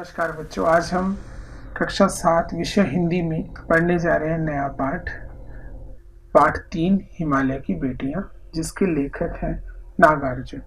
नमस्कार बच्चों, आज हम कक्षा 7 विषय हिंदी में पढ़ने जा रहे हैं नया पाठ 3 हिमालय की बेटियां, जिसके लेखक हैं नागार्जुन।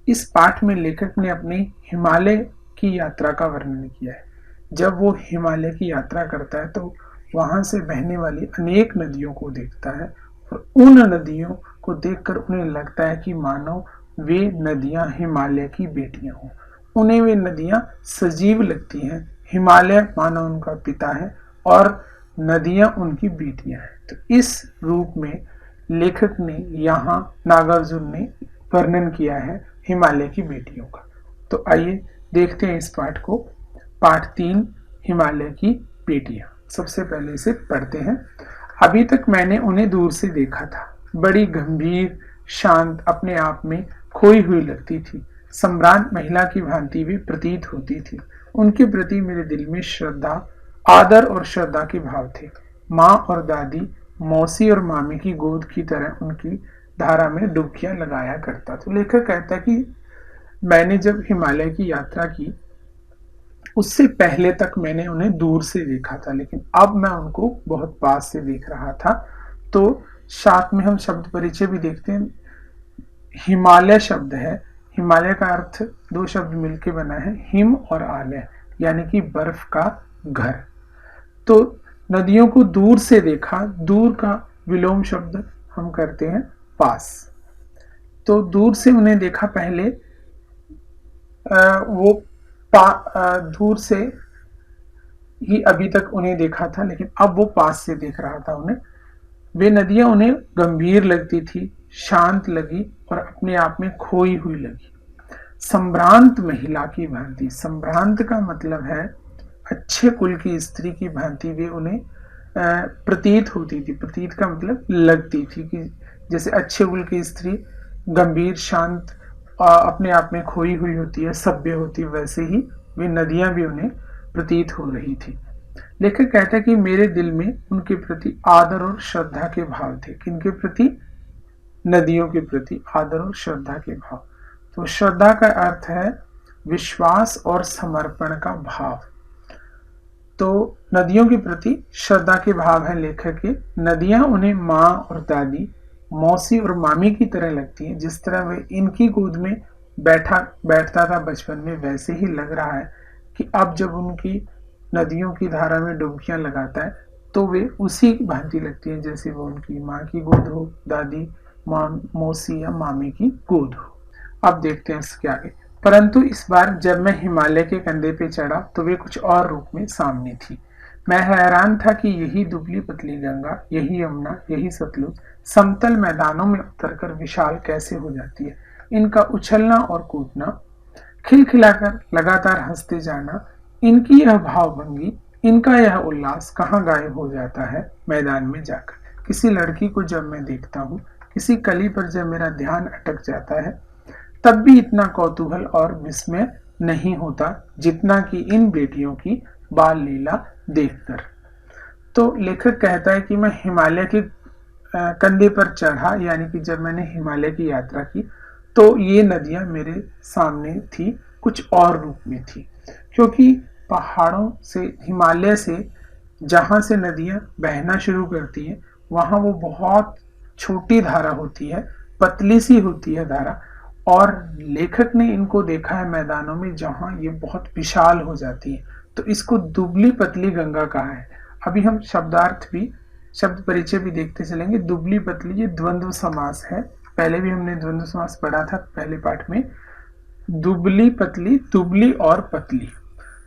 इस पाठ में लेखक ने अपनी हिमालय की यात्रा का वर्णन किया है। जब वो हिमालय की यात्रा करता है तो वहां से बहने वाली अनेक नदियों को देखता है और उन नदियों को देखकर उन्हें लगता है कि मानो वे नदियां हिमालय की बेटियां हों। उन्हें वे नदियां सजीव लगती हैं। हिमालय मानो उनका पिता है और नदियां उनकी बेटियां हैं। तो इस रूप में लेखक ने यहाँ नागार्जुन ने वर्णन किया है हिमालय की बेटियों का। तो आइए देखते हैं इस पाठ को। पाठ 3 हिमालय की बेटियां। सबसे पहले इसे पढ़ते हैं। अभी तक मैंने उन्हें दूर से देखा था। बड़ी गंभीर, शांत, अपने आप में खोई हुई लगती थी। सम्रांत महिला की भांति भी प्रतीत होती थी। उनके प्रति मेरे दिल में श्रद्धा, आदर और श्रद्धा के भाव थे। माँ और दादी, मौसी और मामी की गोद की तरह उनकी धारा में डुबकियां लगाया करता। तो लेखक कहता है कि मैंने जब हिमालय की यात्रा की उससे पहले तक मैंने उन्हें दूर से देखा था, लेकिन अब मैं उनको बहुत पास से देख रहा था। तो साथ में हम शब्द परिचय भी देखते हैं। हिमालय शब्द है, हिमालय का अर्थ दो शब्द मिलकर बना है, हिम और आलय, यानी कि बर्फ का घर। तो नदियों को दूर से देखा, दूर का विलोम शब्द हम करते हैं पास। तो दूर से उन्हें देखा, पहले वो दूर से ही अभी तक उन्हें देखा था, लेकिन अब वो पास से देख रहा था उन्हें। वे नदियां उन्हें गंभीर लगती थी, शांत लगी और अपने आप में खोई हुई लगी। सम्भ्रांत महिला की भांति, सम्भ्रांत का मतलब है अच्छे कुल की स्त्री की भांति वे उन्हें प्रतीत होती थी। प्रतीत का मतलब लगती थी, कि जैसे अच्छे कुल की स्त्री गंभीर, शांत, अपने आप में खोई हुई होती है, सभ्य होती है, वैसे ही वे नदियां भी उन्हें प्रतीत हो रही थी। लेखक कहता है कि मेरे दिल में उनके प्रति आदर और श्रद्धा के भाव थे। किनके प्रति? नदियों के प्रति आदर और श्रद्धा के भाव। तो श्रद्धा का अर्थ है विश्वास और समर्पण का भाव। तो नदियों के प्रति श्रद्धा के भाव है लेखक के। नदियां उन्हें माँ और दादी, मौसी और मामी की तरह लगती हैं। जिस तरह वे इनकी गोद में बैठता था बचपन में, वैसे ही लग रहा है कि अब जब उनकी नदियों की धारा में डुबकियां लगाता है तो वे उसी भांति लगती हैं जैसे वो उनकी माँ की गोद हो, दादी, मौसी या मामी की गोद हो। अब देखते हैं इसके आगे। परंतु इस बार जब मैं हिमालय के कंधे पे चढ़ा तो वे कुछ और रूप में सामने थी। मैं हैरान था कि यही दुबली पतली गंगा, यही यमुना, यही सतलुज समतल मैदानों में उतरकर विशाल कैसे हो जाती है। इनका उछलना और कूदना, खिलखिलाकर लगातार हंसते जाना, इनकी यह भावभंगी, इनका यह उल्लास कहाँ गायब हो जाता है मैदान में जाकर। किसी लड़की को जब मैं देखता हूँ, किसी कली पर जब मेरा ध्यान अटक जाता है, तब भी इतना कौतूहल और विस्मय नहीं होता जितना कि इन बेटियों की बाल लीला देखकर। तो लेखक कहता है कि मैं हिमालय के कंधे पर चढ़ा, यानी कि जब मैंने हिमालय की यात्रा की तो ये नदियां मेरे सामने थी, कुछ और रूप में थी। क्योंकि पहाड़ों से, हिमालय से जहां से नदियां बहना शुरू करती हैं, वहां वो बहुत छोटी धारा होती है, पतली सी होती है धारा, और लेखक ने इनको देखा है मैदानों में जहां ये बहुत विशाल हो जाती है। तो इसको दुबली पतली गंगा कहा है। अभी हम शब्दार्थ भी, शब्द परिचय भी देखते चलेंगे। दुबली पतली ये द्वंद्व समास है। पहले भी हमने द्वंद्व समास पढ़ा था पहले पाठ में। दुबली पतली, दुबली और पतली।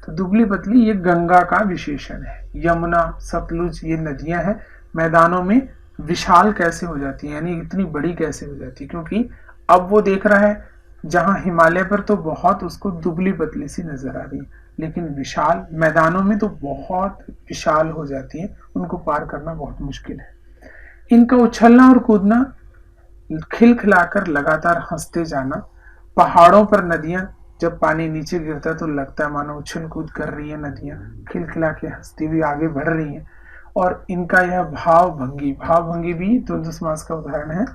तो दुबली पतली ये गंगा का विशेषण है। यमुना, सतलुज ये नदियां हैं, मैदानों में विशाल कैसे हो जाती है, यानी इतनी बड़ी कैसे हो जाती है। क्योंकि अब वो देख रहा है जहां हिमालय पर तो बहुत उसको दुबली पतली सी नजर आ रही है, लेकिन विशाल मैदानों में तो बहुत विशाल हो जाती है, उनको पार करना बहुत मुश्किल है। इनका उछलना और कूदना, खिलखिलाकर लगातार हंसते जाना। पहाड़ों पर नदियां जब पानी नीचे गिरता है तो लगता है मानो उछल कूद कर रही है नदियां, खिलखिला के हंसती हुई आगे बढ़ रही हैं। और इनका यह भाव भंगी, भाव भंगी भी द्वंद्व समास का उदाहरण है,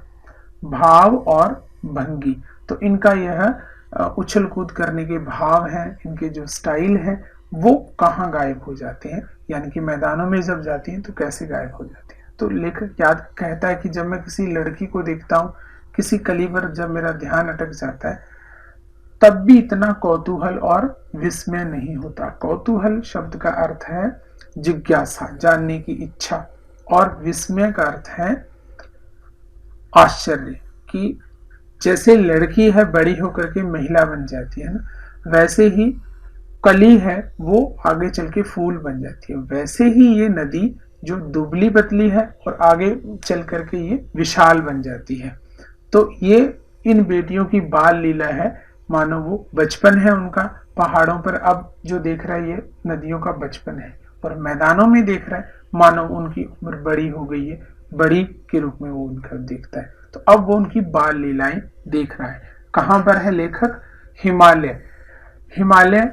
भाव और भंगी। तो इनका यह उछल कूद करने के भाव हैं, इनके जो स्टाइल है वो कहाँ गायब हो जाते हैं, यानी कि मैदानों में जब जाती हैं तो कैसे गायब हो जाती हैं। तो लेखक याद कहता है कि जब मैं किसी लड़की को देखता हूँ, किसी कली पर जब मेरा ध्यान अटक जाता है, तब भी इतना कौतूहल और विस्मय नहीं होता। कौतूहल शब्द का अर्थ है जिज्ञासा, जानने की इच्छा, और विस्मय का अर्थ है आश्चर्य, कि जैसे लड़की है बड़ी होकर के महिला बन जाती है ना, वैसे ही कली है वो आगे चल के फूल बन जाती है, वैसे ही ये नदी जो दुबली पतली है और आगे चल करके ये विशाल बन जाती है। तो ये इन बेटियों की बाल लीला है, मानो वो बचपन है उनका पहाड़ों पर अब जो देख रहा है ये नदियों का बचपन है, और मैदानों में देख रहा है मानो उनकी उम्र बड़ी हो गई है, बड़ी के रूप में वो उनका देखता है। तो अब वो उनकी बाल लीलाएं देख रहा है। कहाँ पर है लेखक? हिमालय। हिमालय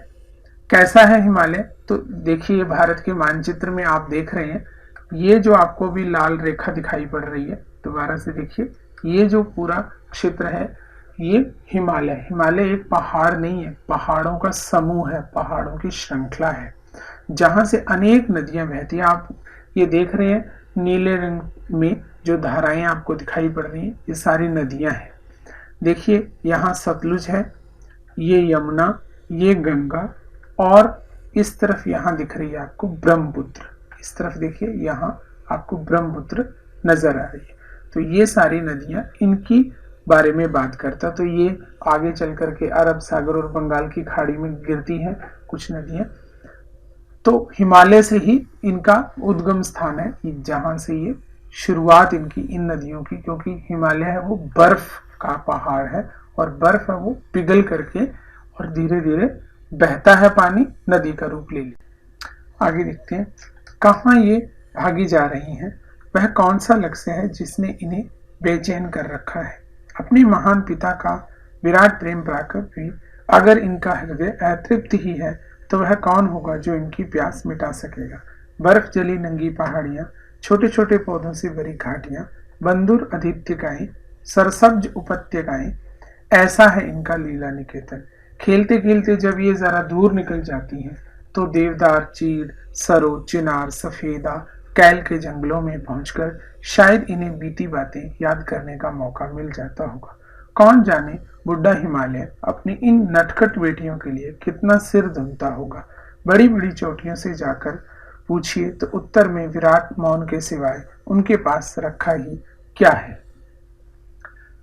कैसा है हिमालय? तो देखिए भारत के मानचित्र में आप देख रहे हैं, ये जो आपको भी लाल रेखा दिखाई पड़ रही है, दोबारा से देखिए, ये जो पूरा क्षेत्र है ये हिमालय। हिमालय एक पहाड़ नहीं है, पहाड़ों का समूह है, पहाड़ों की श्रृंखला है, जहां से अनेक नदियां बहती हैं। आप ये देख रहे हैं नीले रंग में जो धाराएं आपको दिखाई पड़ रही हैं, ये सारी नदियां हैं। देखिए यहाँ सतलुज है, ये यमुना, ये गंगा, और इस तरफ यहाँ दिख रही है आपको ब्रह्मपुत्र। इस तरफ देखिए यहाँ आपको ब्रह्मपुत्र नजर आ रही है। तो ये सारी नदियां इनकी बारे में बात करता, तो ये आगे चल करके अरब सागर और बंगाल की खाड़ी में गिरती हैं कुछ नदियां। तो हिमालय से ही इनका उद्गम स्थान है, जहां से ये शुरुआत इनकी इन नदियों की, क्योंकि हिमालय है वो बर्फ का पहाड़ है, और बर्फ है वो पिघल करके और धीरे धीरे बहता है, पानी नदी का रूप ले लिया। आगे देखते हैं कहाँ ये भागी जा रही हैं, वह कौन सा लक्ष्य है जिसने इन्हें बेचैन कर रखा है। अपने महान पिता का विराट प्रेम पाकर भी अगर इनका हृदय अतृप्त ही है, तो वह कौन होगा जो इनकी प्यास मिटा सकेगा। बर्फ जली नंगी पहाड़ियां, छोटे छोटे पौधों से भरी घाटियां, बंदूर आदित्यकाएं, सरसब्ज उपत्यकाएं, ऐसा है इनका लीला निकेतन। खेलते खेलते जब ये जरा दूर निकल जाती हैं, तो देवदार, चीड़, सरो, चिनार, सफेदा, कैल के जंगलों में पहुंचकर शायद इन्हें बीती बातें याद करने का मौका मिल जाता होगा। कौन जाने बुढ़ा हिमालय अपनी इन नटखट बेटियों के लिए कितना सिर धुनता होगा। बड़ी बड़ी चोटियों से जाकर पूछिए तो उत्तर में विराट मौन के सिवाय उनके पास रखा ही क्या है।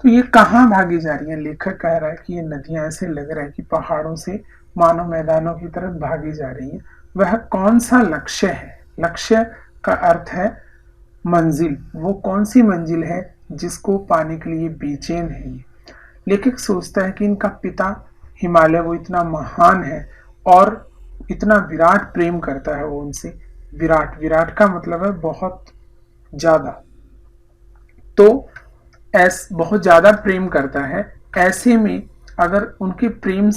तो ये कहाँ भागी जा रही है? लेखक कह रहा है कि ये नदियां ऐसे लग रहा है कि पहाड़ों से मानव मैदानों की तरफ भागी जा रही है। वह कौन सा लक्ष्य है? लक्ष्य का अर्थ है मंजिल। वो कौन सी मंजिल है जिसको पाने के लिए बेचैन है ये? लेखक सोचता है कि इनका पिता हिमालय वो इतना महान है और इतना विराट प्रेम करता है वो उनसे। विराट, विराट का मतलब है बहुत ज्यादा, तो बहुत ज्यादा प्रेम करता है। ऐसे में अगर उनके प्रेम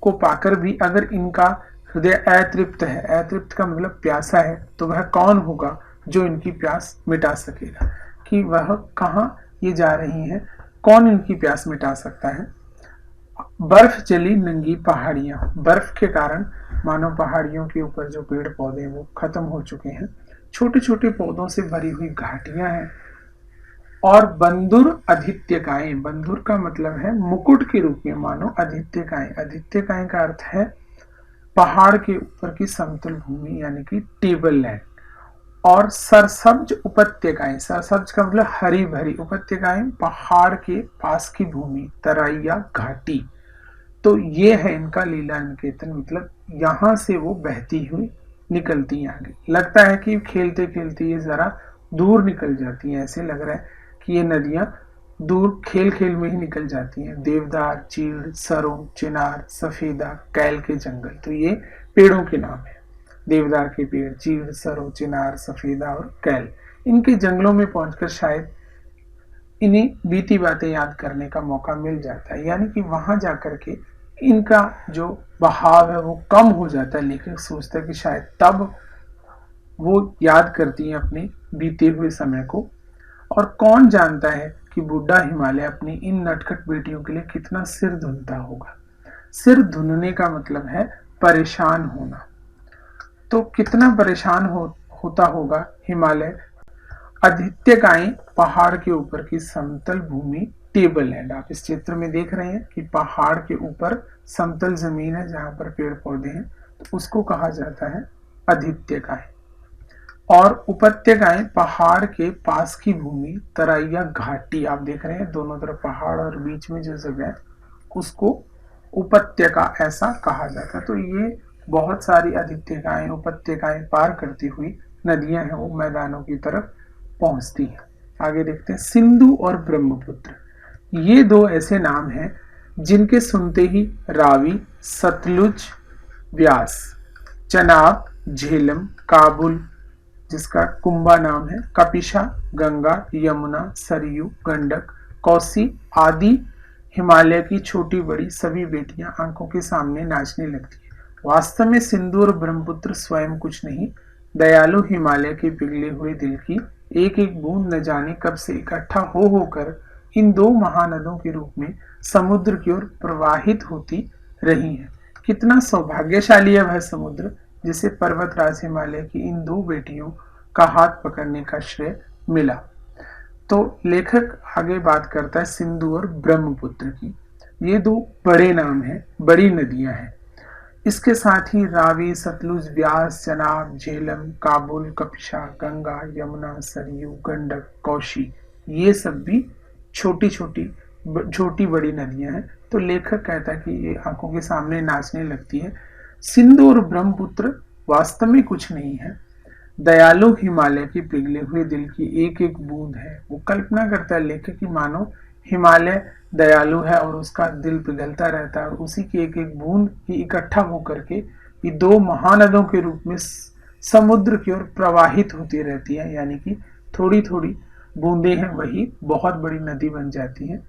को पाकर भी अगर इनका हृदय अतृप्त है, अतृप्त का मतलब प्यासा है, तो वह कौन होगा जो इनकी प्यास मिटा सकेगा। कि वह कहाँ ये जा रही हैं, कौन इनकी प्यास मिटा सकता है। बर्फ जली नंगी पहाड़ियां, बर्फ के कारण मानो पहाड़ियों के ऊपर जो पेड़ पौधे वो खत्म हो चुके हैं। छोटे छोटे पौधों से भरी हुई घाटियां हैं, और बंदुर आदित्यकाएं, बंदुर का मतलब है मुकुट के रूप में मानो आदित्यकाएं। आदित्यकाएं का अर्थ है पहाड़ के ऊपर की समतल भूमि, यानी कि टेबल लैंड। और सरसब्ज उपत्यकाएं, सरसब्ज का मतलब हरी भरी, उपत्यकाएं पहाड़ के पास की भूमि, तराई या घाटी। तो ये है इनका लीला निकेतन, मतलब यहां से वो बहती हुई निकलती हैं आगे। लगता है कि खेलते खेलते ये जरा दूर निकल जाती हैं, ऐसे लग रहा है कि ये नदियां दूर खेल खेल में ही निकल जाती हैं। देवदार, चीड़, सरो, चिनार, सफेदा, कैल के जंगल, तो ये पेड़ों के नाम है। देवदार के पेड़, चीड़, सरो, चिनार, सफेदा और कैल, इनके जंगलों में पहुंचकर शायद इन्हें बीती बातें याद करने का मौका मिल जाता है, यानी कि वहां जाकर के इनका जो बहाव है वो कम हो जाता है। लेकिन सोचता है कि शायद तब वो याद करती हैं अपने बीते हुए समय को। और कौन जानता है कि बुढ़ा हिमालय अपनी इन नटखट बेटियों के लिए कितना सिर धुनता होगा। सिर धुनने का मतलब है परेशान होना। तो कितना परेशान होता होगा हिमालय। आदित्यकाएं पहाड़ के ऊपर की समतल भूमि टेबल लैंड। आप इस चित्र में देख रहे हैं कि पहाड़ के ऊपर समतल जमीन है जहां पर पेड़ पौधे हैं, तो उसको कहा जाता है आदित्यकाएं। और उपत्यकाएं पहाड़ के पास की भूमि, तराइया घाटी आप देख रहे हैं दोनों तरफ पहाड़ और बीच में जो जगह है उसको उपत्यका ऐसा कहा जाता है। तो ये बहुत सारी आदित्यकाएं उपत्यकाएं पार करती हुई नदियां हैं वो मैदानों की तरफ पहुंचती हैं। आगे देखते हैं सिंधु और ब्रह्मपुत्र। ये दो ऐसे नाम हैं जिनके सुनते ही रावी, सतलुज, व्यास, चनाब, झेलम, काबुल जिसका कुंभा नाम है, कपिशा, गंगा, यमुना, सरयू, गंडक, कोसी आदि हिमालय की छोटी बड़ी सभी बेटियां आंखों के सामने नाचने लगती है। वास्तव में सिंधु और ब्रह्मपुत्र स्वयं कुछ नहीं, दयालु हिमालय के पिघले हुए दिल की एक एक बूंद न जाने कब से इकट्ठा हो होकर इन दो महानदों के रूप में समुद्र की ओर प्रवाहित होती रही है। कितना सौभाग्यशाली है वह समुद्र जिसे पर्वतराज हिमालय की इन दो बेटियों का हाथ पकड़ने का श्रेय मिला। तो लेखक आगे बात करता है सिंधु और ब्रह्मपुत्र की। ये दो बड़े नाम हैं, बड़ी नदियां हैं। इसके साथ ही रावी, सतलुज, व्यास, चनाब, झेलम, काबुल, कपिशा, गंगा, यमुना, सरयू, गंडक, कौशी ये सब भी छोटी बड़ी नदियां हैं। तो लेखक कहता है कि ये आंखों के सामने नाचने लगती है। सिंधु और ब्रह्मपुत्र वास्तव में कुछ नहीं है, दयालु हिमालय के पिघले हुए दिल की एक एक बूंद है। वो कल्पना करता है लेखक की मानो हिमालय दयालु है और उसका दिल पिघलता रहता है और उसी की एक एक बूंद ही इकट्ठा होकर के ये दो महानदों के रूप में समुद्र की ओर प्रवाहित होती रहती है, यानी कि थोड़ी थोड़ी बूंदे हैं वही बहुत बड़ी नदी बन जाती है।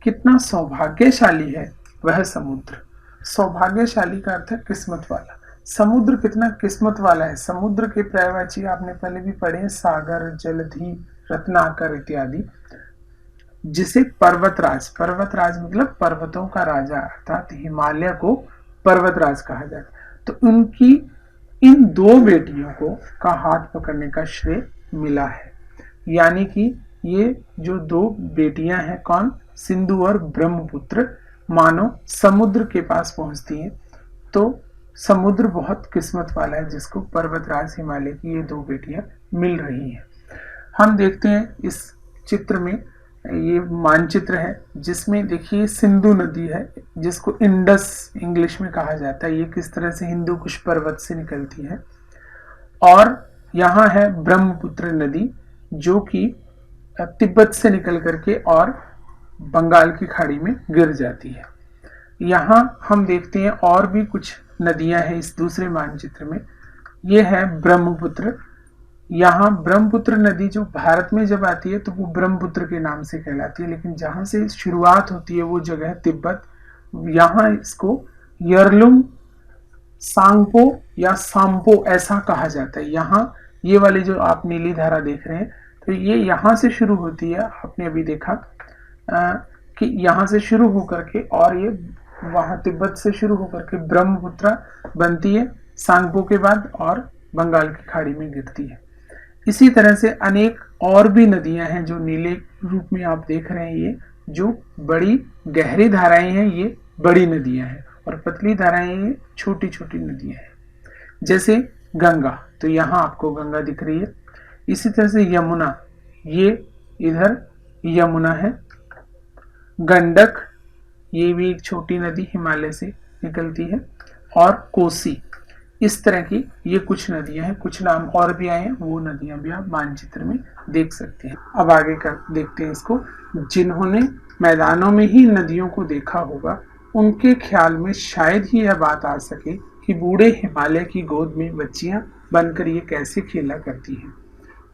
कितना सौभाग्यशाली है वह समुद्र। सौभाग्यशाली का अर्थ है किस्मत वाला। समुद्र कितना किस्मत वाला है। समुद्र के पर्यायवाची आपने पहले भी पढ़े, सागर, जलधि, रत्नाकर इत्यादि। जिसे पर्वतराज मतलब पर्वतों का राजा, अर्थात हिमालय को पर्वतराज कहा जाता है। तो उनकी इन दो बेटियों को का हाथ पकड़ने का श्रेय मिला है। यानी कि ये जो दो बेटियां हैं कौन, सिंधु और ब्रह्मपुत्र, मानो समुद्र के पास पहुंचती हैं। तो समुद्र बहुत किस्मत वाला है जिसको पर्वतराज हिमालय की ये दो बेटियां मिल रही हैं। हम देखते हैं इस चित्र में, ये मानचित्र है जिसमें देखिए सिंधु नदी है जिसको इंडस इंग्लिश में कहा जाता है। ये किस तरह से हिंदू कुश पर्वत से निकलती है। और यहाँ है ब्रह्मपुत्र नदी जो कि तिब्बत से निकल करके और बंगाल की खाड़ी में गिर जाती है। यहाँ हम देखते हैं और भी कुछ नदियां हैं इस दूसरे मानचित्र में। ये है ब्रह्मपुत्र। यहाँ ब्रह्मपुत्र नदी जो भारत में जब आती है तो वो ब्रह्मपुत्र के नाम से कहलाती है, लेकिन जहां से शुरुआत होती है वो जगह है तिब्बत। यहाँ इसको यरलुंग सांगपो या सांपो ऐसा कहा जाता है। यहाँ ये वाली जो आप नीली धारा देख रहे हैं तो ये यहाँ से शुरू होती है। आपने अभी देखा कि यहाँ से शुरू होकर के और ये वहां तिब्बत से शुरू होकर के ब्रह्मपुत्र बनती है सांगपो के बाद और बंगाल की खाड़ी में गिरती है। इसी तरह से अनेक और भी नदियां हैं जो नीले रूप में आप देख रहे हैं। ये जो बड़ी गहरी धाराएं हैं ये बड़ी नदियां हैं और पतली धाराएं ये छोटी छोटी नदियां हैं। जैसे गंगा, तो यहाँ आपको गंगा दिख रही है। इसी तरह से यमुना, ये इधर यमुना है। गंडक, ये भी एक छोटी नदी हिमालय से निकलती है। और कोसी, इस तरह की ये कुछ नदियां हैं। कुछ नाम और भी आए हैं, वो नदियां भी आप मानचित्र में देख सकते हैं। अब आगे कर देखते हैं इसको। जिन्होंने मैदानों में ही नदियों को देखा होगा उनके ख्याल में शायद ही यह बात आ सके कि बूढ़े हिमालय की गोद में बच्चियां बनकर ये कैसे खेला करती हैं।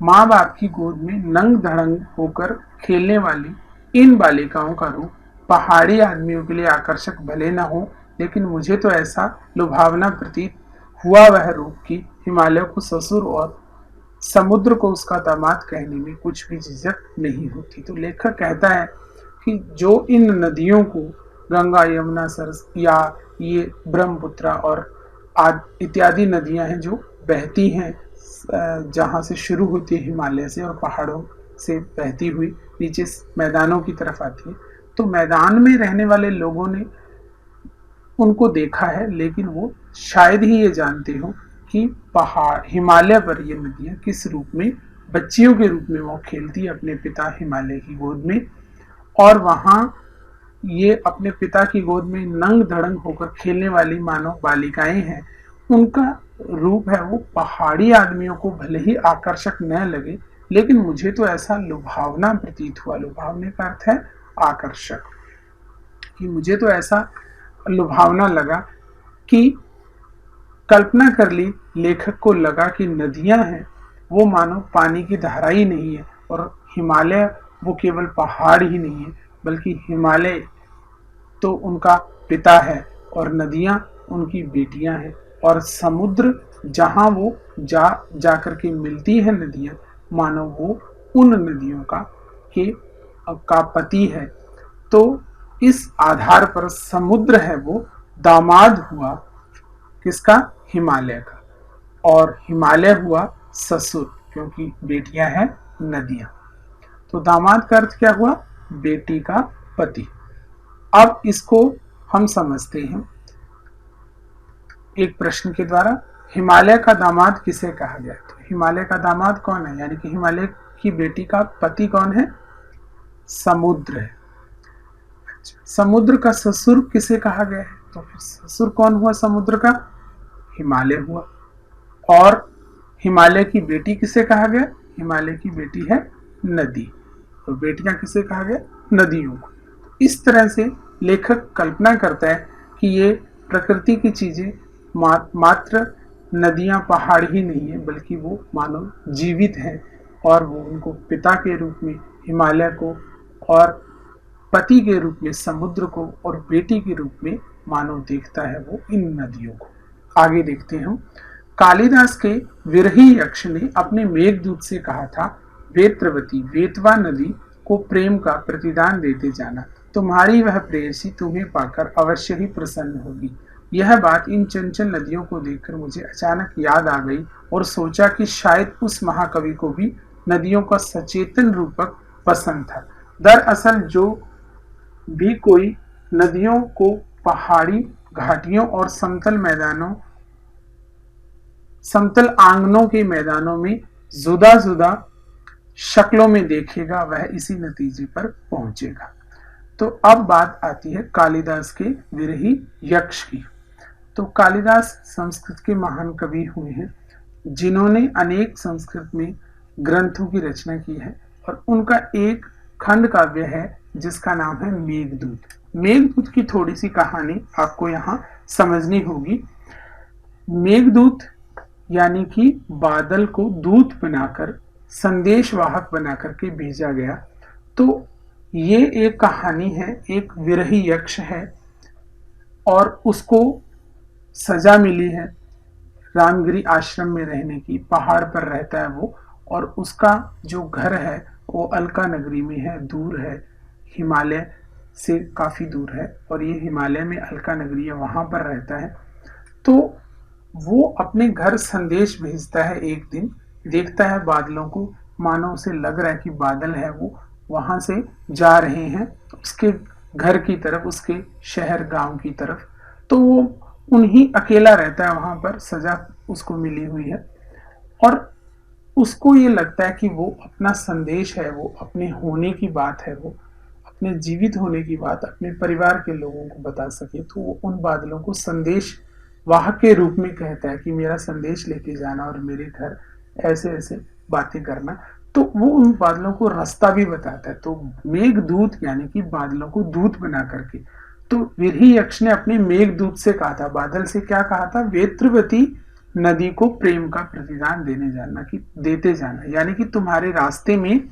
माँ बाप की गोद में नंग धड़ंग होकर खेलने वाली इन बालिकाओं का रूप पहाड़ी आदमियों के लिए आकर्षक भले न हो, लेकिन मुझे तो ऐसा लुभावना प्रतीत हुआ वह रूप की हिमालय को ससुर और समुद्र को उसका दामाद कहने में कुछ भी झिझक नहीं होती। तो लेखक कहता है कि जो इन नदियों को गंगा, यमुना, सरस या ये ब्रह्मपुत्र और इत्यादि नदियां हैं जो बहती हैं, जहां से शुरू होती है हिमालय से और पहाड़ों से बहती हुई नीचे मैदानों की तरफ आती है। तो मैदान में रहने वाले लोगों ने उनको देखा है, लेकिन वो शायद ही ये जानते हो कि पहाड़ हिमालय पर ये नदियां किस रूप में, बच्चियों के रूप में वो खेलती है अपने पिता हिमालय की गोद में। और वहां ये अपने पिता की गोद में नंग धड़ंग होकर खेलने वाली मानव बालिकाएं हैं। उनका रूप है वो पहाड़ी आदमियों को भले ही आकर्षक न लगे, लेकिन मुझे तो ऐसा लुभावना प्रतीत हुआ। लुभावने का अर्थ है आकर्षक, कि मुझे तो ऐसा लुभावना लगा कि कल्पना कर ली, लेखक को लगा कि नदियां हैं वो मानो पानी की धारा ही नहीं है, और हिमालय वो केवल पहाड़ ही नहीं है, बल्कि हिमालय तो उनका पिता है और नदियां उनकी बेटियां हैं। और समुद्र जहां वो जा करके मिलती है नदियां, मानो वो उन नदियों का पति है। तो इस आधार पर समुद्र है वो दामाद हुआ किसका? हिमालय का। और हिमालय हुआ ससुर, क्योंकि बेटियां हैं नदियां। तो दामाद का अर्थ क्या हुआ? बेटी का पति। अब इसको हम समझते हैं एक प्रश्न के द्वारा। हिमालय का दामाद किसे कहा गया? तो हिमालय का दामाद कौन है, यानी कि हिमालय की बेटी का पति कौन है? समुद्र है। समुद्र का ससुर किसे कहा गया है? तो फिर ससुर कौन हुआ समुद्र का? हिमालय हुआ। और हिमालय की बेटी किसे कहा गया? हिमालय की बेटी है नदी। तो बेटियां किसे कहा गया? नदियों को। इस तरह से लेखक कल्पना करता है कि ये प्रकृति की चीजें मात्र नदियां पहाड़ ही नहीं है, बल्कि वो मानो जीवित है। और वो उनको पिता के रूप में हिमालय को, और पति के रूप में समुद्र को, और बेटी के रूप में मानव देखता है वो इन नदियों को। आगे देखते हैं हम। कालिदास के विरही यक्ष ने अपने मेघदूत से कहा था, वेत्रवती वेतवा नदी को प्रेम का प्रतिदान देते जाना, तुम्हारी वह प्रेयसी तुम्हें पाकर अवश्य ही प्रसन्न होगी। यह बात इन चंचल नदियों को देखकर मुझे अचानक याद आ गई और सोचा कि शायद उस महाकवि को भी नदियों का सचेतन रूपक पसंद था। दरअसल जो भी कोई नदियों को पहाड़ी घाटियों और समतल आंगनों के मैदानों में जुदा जुदा शक्लों में देखेगा, वह इसी नतीजे पर पहुंचेगा। तो अब बात आती है कालिदास के विरही यक्ष की। तो कालिदास संस्कृत के महान कवि हुए हैं, जिन्होंने अनेक संस्कृत में ग्रंथों की रचना की है। और उनका एक खंड काव्य है जिसका नाम है मेघदूत। मेघदूत की थोड़ी सी कहानी आपको यहाँ समझनी होगी। मेघदूत यानी कि बादल को दूत बनाकर, संदेशवाहक बनाकर के भेजा गया। तो ये एक कहानी है, एक विरही यक्ष है और उसको सजा मिली है रामगिरी आश्रम में रहने की। पहाड़ पर रहता है वो, और उसका जो घर है वो अलका नगरी में है, दूर है, हिमालय से काफी दूर है। और ये हिमालय में अलका नगरी है, वहां पर रहता है। तो वो अपने घर संदेश भेजता है। एक दिन देखता है बादलों को, मानो उसे लग रहा है कि बादल है वो वहां से जा रहे हैं उसके घर की तरफ, उसके शहर गांव की तरफ। तो वो उन्हीं अकेला रहता है वहां पर, सजा उसको मिली हुई है। और उसको ये लगता है कि वो अपना संदेश है, वो अपने होने की बात है, वो अपने जीवित होने की बात अपने परिवार के लोगों को बता सके। तो वो उन बादलों को संदेश वाहक के रूप में कहता है कि मेरा संदेश लेके जाना और मेरे घर ऐसे ऐसे बातें करना। तो वो उन बादलों को रास्ता भी बताता है। तो मेघदूत यानी कि बादलों को दूत बना करके। तो विरही यक्ष ने अपने मेघदूत से कहा था, बादल से क्या कहा था? वेत्रवती नदी को प्रेम का प्रतिदान देने जाना, कि देते जाना, यानी कि तुम्हारे रास्ते में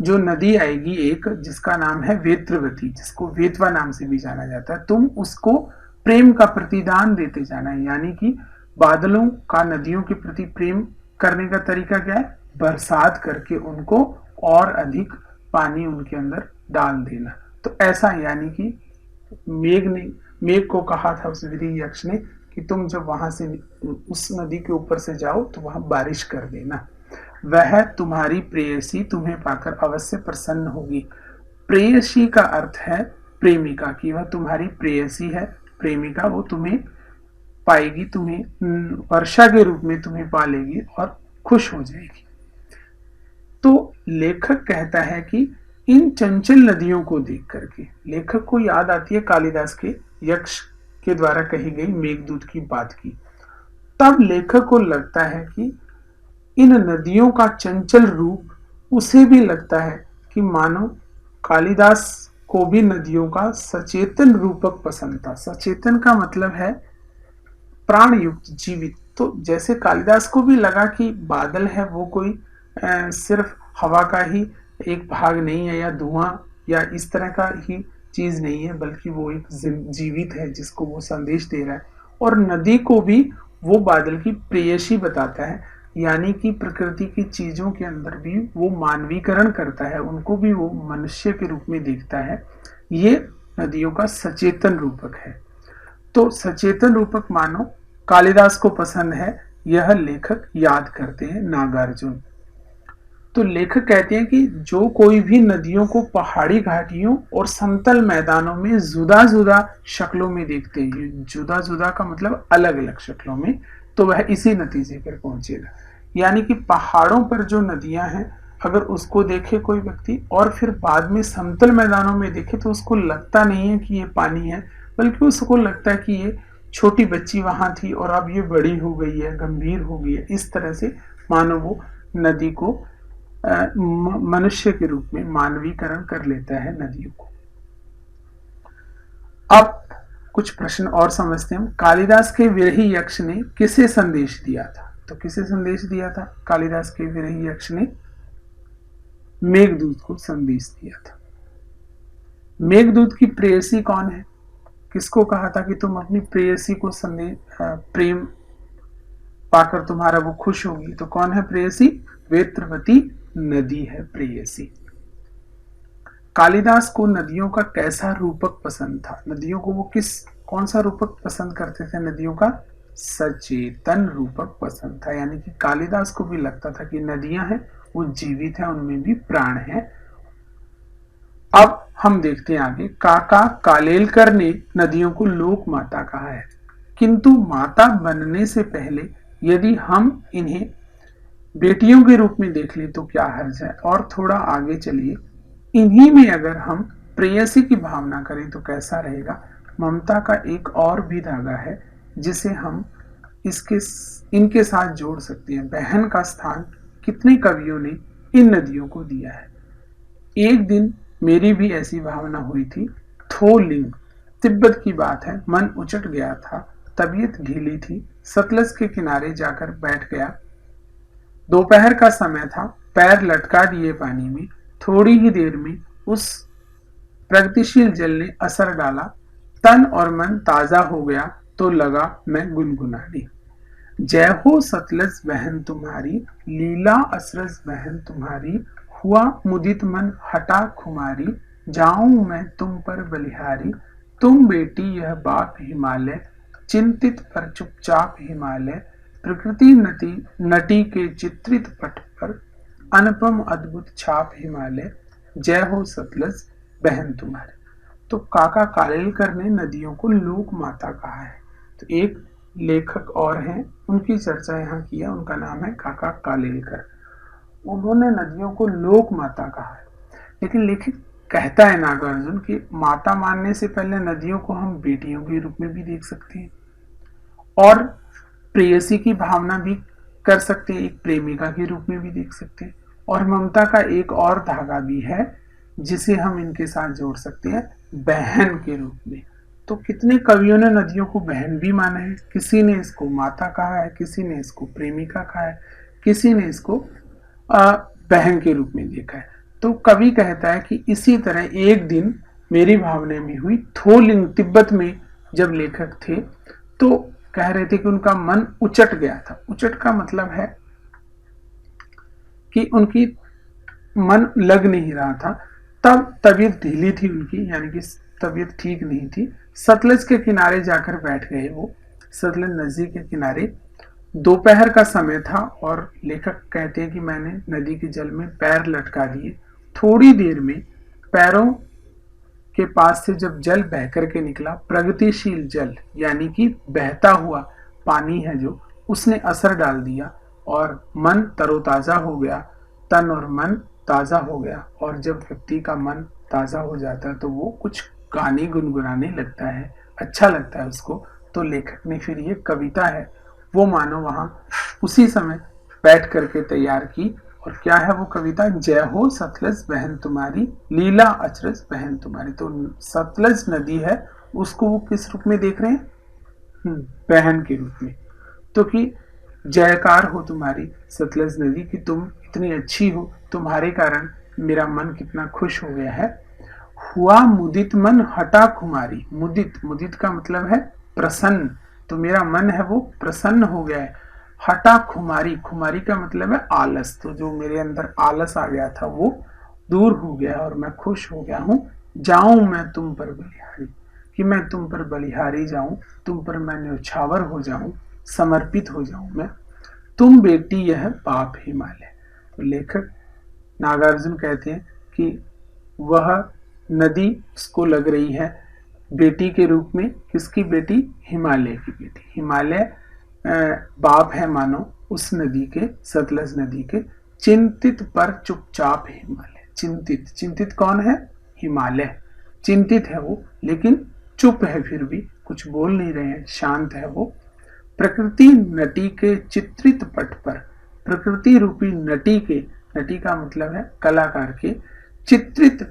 जो नदी आएगी एक, जिसका नाम है वेत्रवती, जिसको वेतवा नाम से भी जाना जाता है, तुम उसको प्रेम का प्रतिदान देते जाना है। यानी कि बादलों का नदियों के प्रति प्रेम करने का तरीका क्या है? बरसात करके उनको और अधिक पानी उनके अंदर डाल देना। तो ऐसा यानी कि मेघ ने मेघ को कहा था उस विरही यक्ष ने कि तुम जब वहां से उस नदी के ऊपर से जाओ तो वहां बारिश कर देना, वह तुम्हारी प्रेयसी तुम्हें पाकर अवश्य प्रसन्न होगी। प्रेयसी का अर्थ है प्रेमिका की, वह तुम्हारी प्रेयसी है, प्रेमिका, वो तुम्हें पाएगी, तुम्हें वर्षा के रूप में तुम्हें पालेगी और खुश हो जाएगी। तो लेखक कहता है कि इन चंचल नदियों को देख करके लेखक को याद आती है कालिदास के यक्ष के द्वारा कही गई मेघदूत की बात की। तब लेखक को लगता है कि इन नदियों का चंचल रूप उसे भी लगता है कि मानो कालिदास को भी नदियों का सचेतन रूपक पसंद था। सचेतन का मतलब है प्राण युक्त, जीवित। तो जैसे कालिदास को भी लगा कि बादल है वो कोई सिर्फ हवा का ही एक भाग नहीं है या धुआं या इस तरह का ही चीज नहीं है, बल्कि वो एक जीवित है जिसको वो संदेश दे रहा है। और नदी को भी वो बादल की प्रेयसी बताता है, यानी कि प्रकृति की चीजों के अंदर भी वो मानवीकरण करता है, उनको भी वो मनुष्य के रूप में देखता है। ये नदियों का सचेतन रूपक है। तो सचेतन रूपक मानो कालिदास को पसंद है, यह लेखक याद करते हैं नागार्जुन। तो लेखक कहते हैं कि जो कोई भी नदियों को पहाड़ी घाटियों और समतल मैदानों में जुदा जुदा शक्लों में देखते हैं, जुदा जुदा का मतलब अलग अलग शक्लों में, तो वह इसी नतीजे पर पहुंचेगा। यानी कि पहाड़ों पर जो नदियां हैं, अगर उसको देखे कोई व्यक्ति और फिर बाद में समतल मैदानों में देखे तो उसको लगता नहीं है कि ये पानी है, बल्कि उसको लगता है कि ये छोटी बच्ची वहां थी और अब ये बड़ी हो गई है, गंभीर हो गई है। इस तरह से मानो वो नदी को मनुष्य के रूप में मानवीकरण कर लेता है नदियों को। अब कुछ प्रश्न और समझते हैं। कालिदास के विरही यक्ष ने किसे संदेश दिया था? तो किसे संदेश दिया था? कालिदास के विरही यक्ष ने मेघदूत को संदेश दिया था। मेघदूत की प्रेयसी कौन है? किसको कहा था कि तुम अपनी प्रेयसी को संदेश प्रेम पाकर तुम्हारा वो खुश होगी? तो कौन है प्रेयसी? वेत्रवती नदी है प्रेयसी। कालिदास को नदियों का कैसा रूपक पसंद था? नदियों को वो कौन सा रूपक पसंद करते थे? नदियों का सचेतन रूपक पसंद था। यानी कि कालिदास को भी लगता था कि नदियां हैं वो जीवित है, उनमें भी प्राण है। अब हम देखते हैं आगे। काका कालेलकर ने नदियों को लोक माता कहा है, किंतु माता बनने से पहले यदि हम इन्हें बेटियों के रूप में देख ले तो क्या हर्ज है? और थोड़ा आगे चलिए, इन्हीं में अगर हम प्रेयसी की भावना करें तो कैसा रहेगा? ममता का एक और भी धागा है जिसे हम इनके साथ जोड़ सकते हैं। बहन का स्थान कितने कवियों ने इन नदियों को दिया है। एक दिन मेरी भी ऐसी भावना हुई थी। थोलिंग, तिब्बत की बात है। मन उचट गया था, तबीयत ढीली थी, सतलज के किनारे जाकर बैठ गया। दोपहर का समय था, पैर लटका दिए पानी में। थोड़ी ही देर में उस प्रगतिशील जल ने असर डाला, तन और मन ताजा हो गया तो लगा मैं गुनगुनाने। जय हो सतलज बहन तुम्हारी, लीला असरज बहन तुम्हारी, हुआ मुदित मन हटा खुमारी, जाऊं मैं तुम पर बलिहारी। तुम बेटी यह बाप हिमालय, चिंतित पर चुपचाप हिमालय, प्रकृति नटी के चित्रित पट पर, अनुपम अद्भुत छाप हिमालय, जय हो सतलज बहन तुम्हारी। तो काका कालेलकर ने नदियों को लोक माता कहा है। तो एक लेखक और हैं, उनकी चर्चा यहाँ की है, उनका नाम है काका कालेलकर। उन्होंने नदियों को लोक माता कहा है। लेकिन लेखक कहता है नागार्जुन कि माता मानने से पहले नदियों को हम बेटियों के रूप में भी देख सकते हैं और प्रेयसी की भावना भी कर सकते हैं, एक प्रेमिका के रूप में भी देख सकते हैं, और ममता का एक और धागा भी है जिसे हम इनके साथ जोड़ सकते हैं, बहन के रूप में। तो कितने कवियों ने नदियों को बहन भी माना है। किसी ने इसको माता कहा है, किसी ने इसको प्रेमिका कहा है, किसी ने इसको बहन के रूप में देखा है। तो कवि कहता है कि इसी तरह एक दिन मेरी भावना भी हुई। थोलिंग तिब्बत में जब लेखक थे तो कह रहे थे कि उनका मन उचट गया था। उचट का मतलब है कि उनकी मन लग नहीं रहा था, तब तबीयत ढीली थी उनकी, यानी कि तबीयत ठीक नहीं थी। सतलज के किनारे जाकर बैठ गए वो, सतलज नदी के किनारे। दोपहर का समय था और लेखक कहते हैं कि मैंने नदी के जल में पैर लटका दिए। थोड़ी देर में पैरों के पास से जब जल बह करके निकला, प्रगतिशील जल यानी कि बहता हुआ पानी है जो, उसने असर डाल दिया और मन तरोताजा हो गया, तन और मन ताजा हो गया। और जब व्यक्ति का मन ताजा हो जाता है तो वो कुछ गाने गुनगुनाने लगता है, अच्छा लगता है उसको। तो लेखक ने फिर ये कविता है वो मानो वहां उसी समय बैठ करके तैयार की। और क्या है वो कविता? जय हो सतलज बहन तुम्हारी, लीला अचरज बहन तुम्हारी। तो सतलज नदी है, उसको वो किस रूप में देख रहे हैं? बहन के रूप में। तो कि जयकार हो तुम्हारी सतलज नदी की, तुम इतनी अच्छी हो, तुम्हारे कारण मेरा मन कितना खुश हो गया है। हुआ मुदित मन हटा खुमारी, मुदित, मुदित का मतलब है प्रसन्न, तो मेरा मन है वो प्रसन्न हो गया है। हटा खुमारी, खुमारी का मतलब है आलस, तो जो मेरे अंदर आलस आ गया था वो दूर हो गया और मैं खुश हो गया हूँ। जाऊं मैं तुम पर बलिहारी, कि मैं तुम पर बलिहारी जाऊं, तुम पर मैं न्यौछावर हो जाऊं, समर्पित हो जाऊं मैं। तुम बेटी यह बाप हिमालय। तो लेखक नागार्जुन कहते हैं कि वह नदी उसको लग रही है बेटी के रूप में। किसकी बेटी? हिमालय की बेटी। हिमालय बाप है मानो उस नदी के, सतलज नदी के। चिंतित पर चुपचाप हिमालय, चिंतित, चिंतित कौन है? हिमालय। चिंतित है वो लेकिन चुप है, फिर भी कुछ बोल नहीं रहे हैं, शांत है वो। प्रकृति नटी के चित्रित पट पर, प्रकृति रूपी नटी के, नटी का मतलब है कलाकार के, चित्रित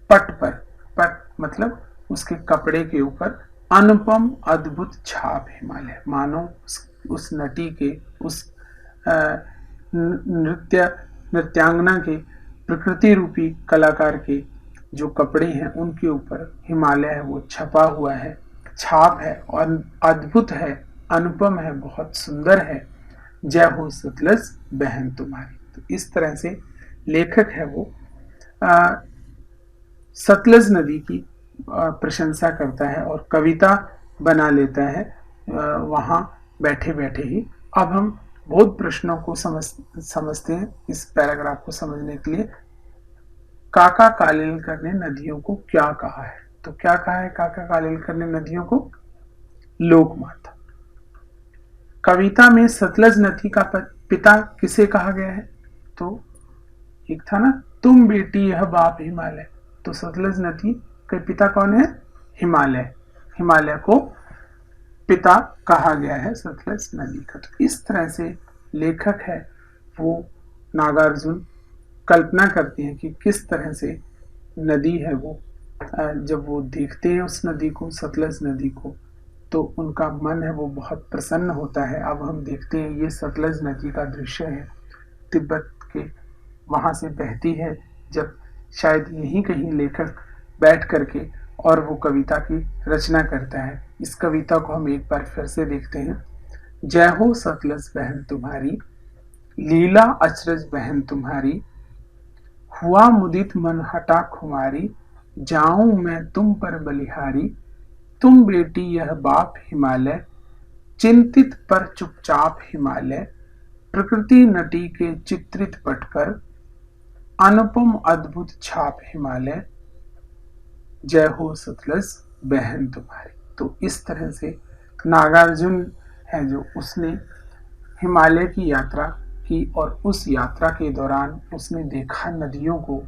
पट पर, पट मतलब उसके कपड़े के ऊपर अनुपम अद्भुत छाप हिमालय, मानो उस नटी के, उस नृत्यांगना के, प्रकृति रूपी कलाकार के जो कपड़े हैं उनके ऊपर हिमालय है वो छपा हुआ है, छाप है और अद्भुत है, अनुपम है, बहुत सुंदर है। जय हो सतलज बहन तुम्हारी। तो इस तरह से लेखक है वो सतलज नदी की प्रशंसा करता है और कविता बना लेता है वहां बैठे बैठे ही। अब हम बहुत प्रश्नों को समझते हैं इस पैराग्राफ को समझने के लिए। काका कालेलकर ने नदियों को क्या कहा है? तो क्या कहा है काका कालेलकर ने नदियों को? लोकमाता। कविता में सतलज नदी का पिता किसे कहा गया है? तो एक था ना, तुम बेटी यह बाप हिमालय, तो सतलज नदी के पिता कौन है? हिमालय। हिमालय को पिता कहा गया है सतलज नदी का। तो इस तरह से लेखक है वो नागार्जुन कल्पना करते हैं कि किस तरह से नदी है वो, जब वो देखते हैं उस नदी को, सतलज नदी को, तो उनका मन है वो बहुत प्रसन्न होता है। अब हम देखते हैं ये सतलज नदी का दृश्य है, तिब्बत के वहां से बहती है। जब शायद यहीं कहीं लेखक बैठ करके और वो कविता की रचना करता है। इस कविता को हम एक बार फिर से देखते हैं। जय हो सतलज बहन तुम्हारी, लीला अचरज बहन तुम्हारी, हुआ मुदित मन हटा खुमारी, जाऊं मैं तुम पर बलिहारी, तुम बेटी यह बाप हिमालय, चिंतित पर चुपचाप हिमालय, प्रकृति नटी के चित्रित पट पर, अनुपम अद्भुत छाप हिमालय, जय हो सतलज बहन तुम्हारी। तो इस तरह से नागार्जुन है जो, उसने हिमालय की यात्रा की और उस यात्रा के दौरान उसने देखा नदियों को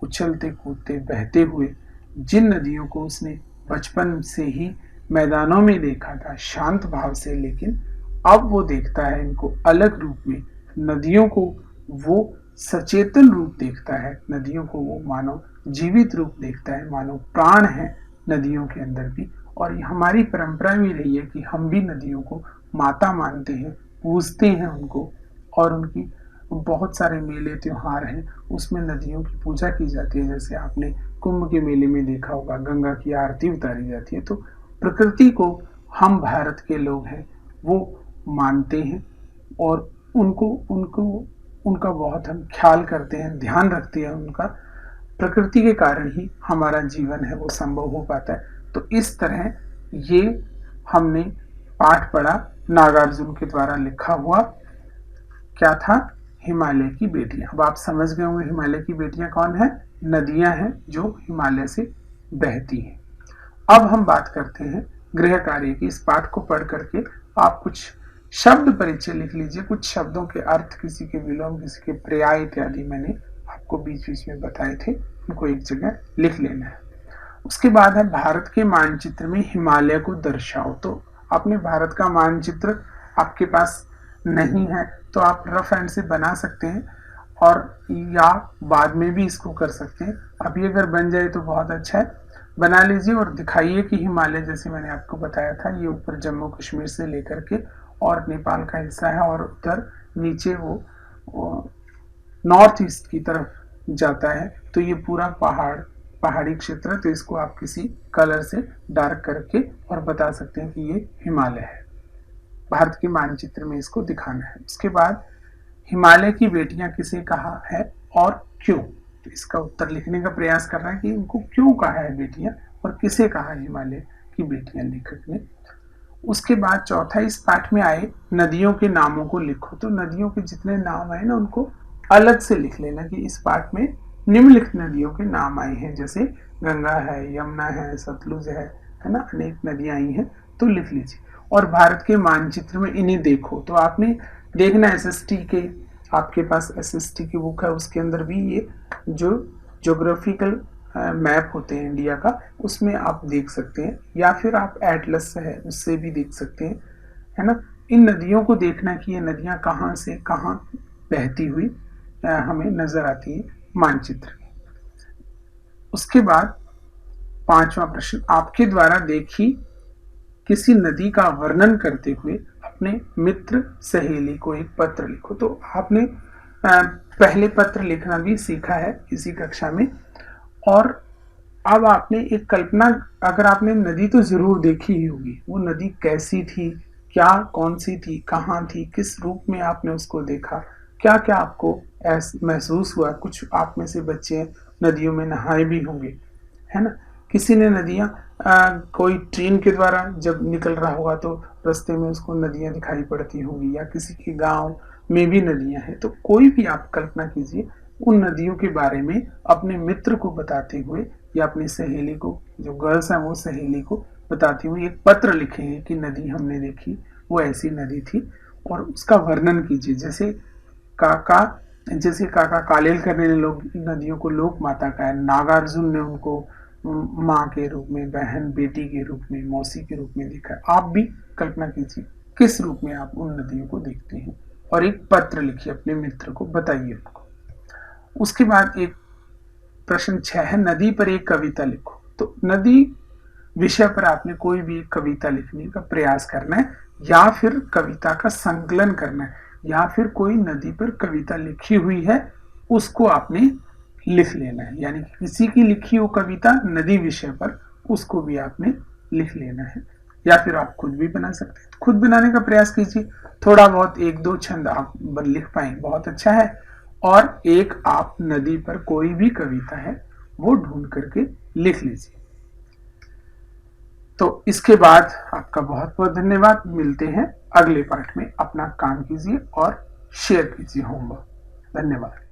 उछलते कूदते बहते हुए, जिन नदियों को उसने बचपन से ही मैदानों में देखा था शांत भाव से, लेकिन अब वो देखता है इनको अलग रूप में। नदियों को वो सचेतन रूप देखता है, नदियों को वो मानो जीवित रूप देखता है, मानो प्राण है नदियों के अंदर भी। और हमारी परंपरा भी रही है कि हम भी नदियों को माता मानते हैं, पूजते हैं उनको, और उनकी बहुत सारे मेले त्योहार हैं उसमें नदियों की पूजा की जाती है। जैसे आपने कुंभ के मेले में देखा होगा, गंगा की आरती उतारी जाती है। तो प्रकृति को हम भारत के लोग हैं वो मानते हैं और उनको उनको उनका बहुत हम ख्याल करते हैं, ध्यान रखते हैं उनका। प्रकृति के कारण ही हमारा जीवन है वो संभव हो पाता है। तो इस तरह ये हमने पाठ पढ़ा नागार्जुन के द्वारा लिखा हुआ, क्या था, हिमालय की बेटियां। अब आप समझ गए होंगे हिमालय की बेटियां कौन है, नदियां हैं जो हिमालय से बहती हैं। अब हम बात करते हैं गृह कार्य की। इस पाठ को पढ़ करके आप कुछ शब्द परिचय लिख लीजिए, कुछ शब्दों के अर्थ, किसी के विलोम, किसी के पर्याय इत्यादि मैंने आपको बीच बीच में बताए थे, उनको एक जगह लिख लेना है। उसके बाद है भारत के मानचित्र में हिमालय को दर्शाओ। तो आपने भारत का मानचित्र आपके पास नहीं है तो आप रफ एंड से बना सकते हैं, और या बाद में भी इसको कर सकते हैं। अभी अगर बन जाए तो बहुत अच्छा है, बना लीजिए और दिखाइए कि हिमालय, जैसे मैंने आपको बताया था, ये ऊपर जम्मू कश्मीर से लेकर के और नेपाल का हिस्सा है, और उधर नीचे वो नॉर्थ ईस्ट की तरफ जाता है। तो ये पूरा पहाड़ी क्षेत्र है। तो इसको आप किसी कलर से डार्क करके और बता सकते हैं कि ये हिमालय है। भारत के मानचित्र में इसको दिखाना है। उसके बाद हिमालय की बेटियां किसे कहा है और क्यों, तो इसका उत्तर लिखने का प्रयास कर रहा है कि उनको क्यों कहा है बेटियां और किसे कहा है हिमालय की बेटियां लेखक ने। उसके बाद चौथा, इस पाठ में आए नदियों के नामों को लिखो। तो नदियों के जितने नाम आए ना उनको अलग से लिख लेना कि इस पाठ में निम्नलिखित नदियों के नाम आए हैं, जैसे गंगा है, यमुना है, सतलुज है ना, अनेक नदियां आई हैं, तो लिख लीजिए। और भारत के मानचित्र में इन्हें देखो। तो आपने देखना एसएसटी के, आपके पास एसएसटी की बुक है, उसके अंदर भी ये जो ज्योग्राफिकल मैप होते हैं इंडिया का, उसमें आप देख सकते हैं, या फिर आप एटलस है उससे भी देख सकते हैं, है ना। इन नदियों को देखना कि ये नदियां कहाँ से कहाँ बहती हुई हमें नजर आती है मानचित्र में। उसके बाद पांचवा प्रश्न, आपके द्वारा देखी किसी नदी का वर्णन करते हुए अपने मित्र सहेली को एक पत्र लिखो। तो आपने पहले पत्र लिखना भी सीखा है इसी कक्षा में, और अब आपने एक कल्पना, अगर आपने नदी तो जरूर देखी ही होगी, वो नदी कैसी थी, क्या कौन सी थी, कहाँ थी, किस रूप में आपने उसको देखा, क्या क्या आपको महसूस हुआ। कुछ आप में से बच्चे नदियों में नहाए भी होंगे, है ना। किसी ने नदियाँ कोई ट्रेन के द्वारा जब निकल रहा होगा तो रास्ते में उसको नदियाँ दिखाई पड़ती होंगी, या किसी के गांव में भी नदियाँ हैं। तो कोई भी आप कल्पना कीजिए उन नदियों के बारे में अपने मित्र को बताते हुए, या अपनी सहेली को, जो गर्ल्स हैं वो सहेली को बताती हुई एक पत्र लिखेंगे कि नदी हमने देखी, वो ऐसी नदी थी, और उसका वर्णन कीजिए। जैसे काका कालेलकर ने लोग नदियों को लोक माता कहा, नागार्जुन ने उनको माँ के रूप में, बहन बेटी के रूप में, मौसी के रूप में देखा। आप भी कल्पना कीजिए किस रूप में आप उन नदियों को देखते हैं, और एक पत्र लिखिए अपने मित्र को, बताइए उनको। उसके बाद एक प्रश्न 6 है, नदी पर एक कविता लिखो। तो नदी विषय पर आपने कोई भी एक कविता लिखने का प्रयास करना है, या फिर कविता का संकलन करना है, या फिर कोई नदी पर कविता लिखी हुई है उसको आपने लिख लेना है। यानी किसी की लिखी हो कविता नदी विषय पर, उसको भी आपने लिख लेना है, या फिर आप खुद भी बना सकते हैं। खुद बनाने का प्रयास कीजिए, थोड़ा बहुत एक दो छंद आप लिख पाए बहुत अच्छा है, और एक आप नदी पर कोई भी कविता है वो ढूंढ करके लिख लीजिए। तो इसके बाद आपका बहुत बहुत धन्यवाद। मिलते हैं अगले पार्ट में। अपना काम कीजिए और शेयर कीजिए होमवर्क। धन्यवाद।